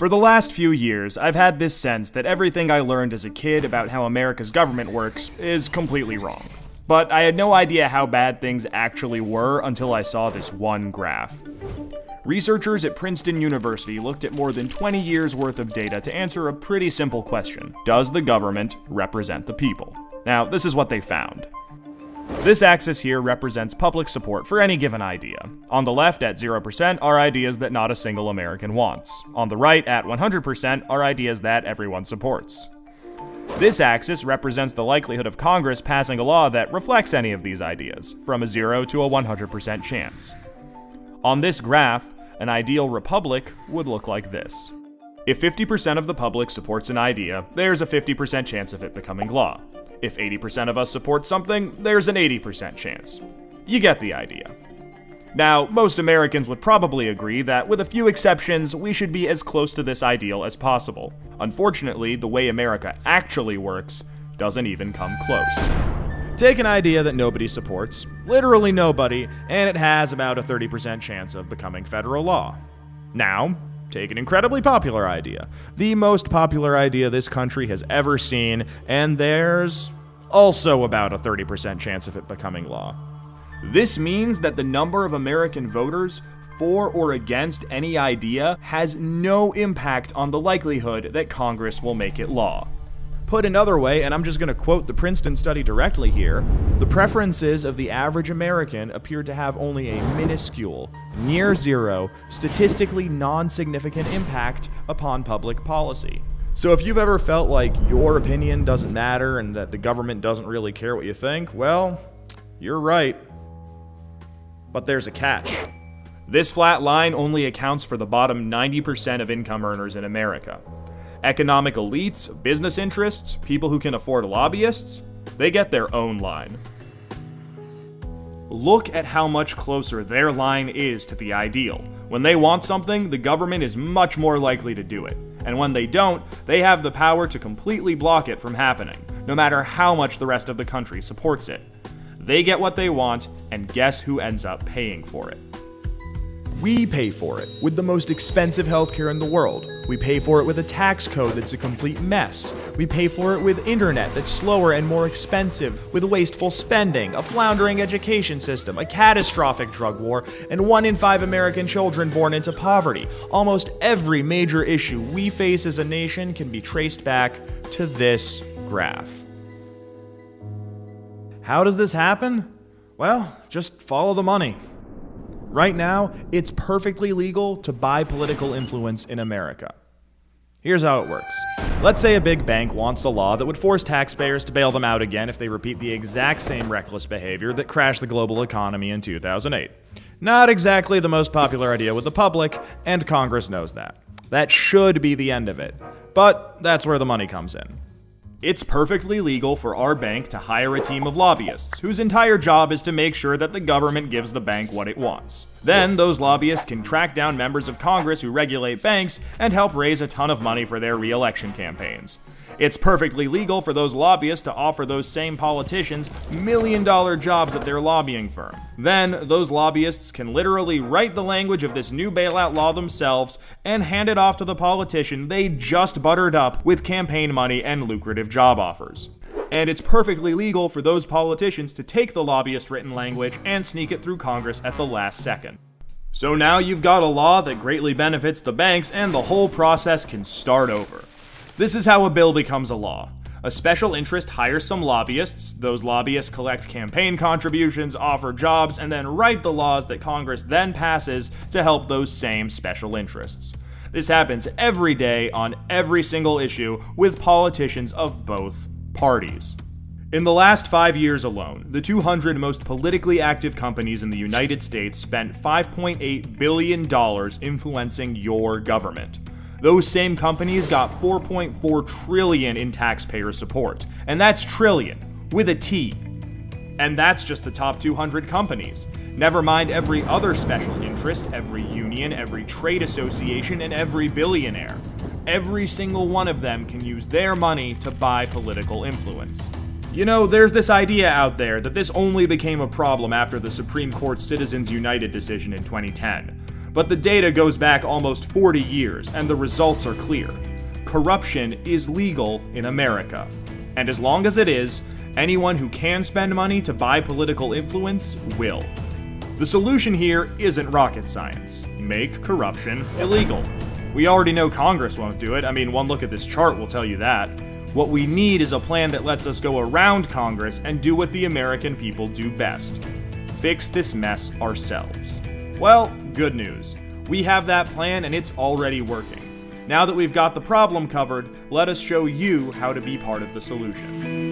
For the last few years, I've had this sense that everything I learned as a kid about how America's government works is completely wrong. But I had no idea how bad things actually were until I saw this one graph. Researchers at Princeton University looked at more than 20 years worth of data to answer a pretty simple question. Does the government represent the people? Now, this is what they found. This axis here represents public support for any given idea. On the left, at 0%, are ideas that not a single American wants. On the right, at 100%, are ideas that everyone supports. This axis represents the likelihood of Congress passing a law that reflects any of these ideas, from a 0 to a 100% chance. On this graph, an ideal republic would look like this. If 50% of the public supports an idea, there's a 50% chance of it becoming law. If 80% of us support something, there's an 80% chance. You get the idea. Now, most Americans would probably agree that, with a few exceptions, we should be as close to this ideal as possible. Unfortunately, the way America actually works doesn't even come close. Take an idea that nobody supports, literally nobody, and it has about a 30% chance of becoming federal law. Now, take an incredibly popular idea, the most popular idea this country has ever seen, and there's also about a 30% chance of it becoming law. This means that the number of American voters for or against any idea has no impact on the likelihood that Congress will make it law. Put another way, and I'm just going to quote the Princeton study directly here, the preferences of the average American appear to have only a minuscule, near zero, statistically non-significant impact upon public policy. So if you've ever felt like your opinion doesn't matter and that the government doesn't really care what you think, well, you're right. But there's a catch. This flat line only accounts for the bottom 90% of income earners in America. Economic elites, business interests, people who can afford lobbyists, they get their own line. Look at how much closer their line is to the ideal. When they want something, the government is much more likely to do it. And when they don't, they have the power to completely block it from happening, no matter how much the rest of the country supports it. They get what they want, and guess who ends up paying for it? We pay for it with the most expensive healthcare in the world. We pay for it with a tax code that's a complete mess. We pay for it with internet that's slower and more expensive, with wasteful spending, a floundering education system, a catastrophic drug war, and 1 in 5 American children born into poverty. Almost every major issue we face as a nation can be traced back to this graph. How does this happen? Well, just follow the money. Right now, it's perfectly legal to buy political influence in America. Here's how it works. Let's say a big bank wants a law that would force taxpayers to bail them out again if they repeat the exact same reckless behavior that crashed the global economy in 2008. Not exactly the most popular idea with the public, and Congress knows that. That should be the end of it. But that's where the money comes in. It's perfectly legal for our bank to hire a team of lobbyists whose entire job is to make sure that the government gives the bank what it wants. Then those lobbyists can track down members of Congress who regulate banks and help raise a ton of money for their re-election campaigns. It's perfectly legal for those lobbyists to offer those same politicians million-dollar jobs at their lobbying firm. Then, those lobbyists can literally write the language of this new bailout law themselves and hand it off to the politician they just buttered up with campaign money and lucrative job offers. And it's perfectly legal for those politicians to take the lobbyist-written language and sneak it through Congress at the last second. So now you've got a law that greatly benefits the banks, and the whole process can start over. This is how a bill becomes a law. A special interest hires some lobbyists, those lobbyists collect campaign contributions, offer jobs, and then write the laws that Congress then passes to help those same special interests. This happens every day on every single issue with politicians of both parties. In the last 5 years alone, the 200 most politically active companies in the United States spent $5.8 billion influencing your government. Those same companies got $4.4 trillion in taxpayer support. And that's trillion, with a T. And that's just the top 200 companies. Never mind every other special interest, every union, every trade association, and every billionaire. Every single one of them can use their money to buy political influence. You know, there's this idea out there that this only became a problem after the Supreme Court's Citizens United decision in 2010. But the data goes back almost 40 years, and the results are clear. Corruption is legal in America. And as long as it is, anyone who can spend money to buy political influence will. The solution here isn't rocket science. Make corruption illegal. We already know Congress won't do it. I mean, one look at this chart will tell you that. What we need is a plan that lets us go around Congress and do what the American people do best. Fix this mess ourselves. Well, good news. We have that plan and it's already working. Now that we've got the problem covered, let us show you how to be part of the solution.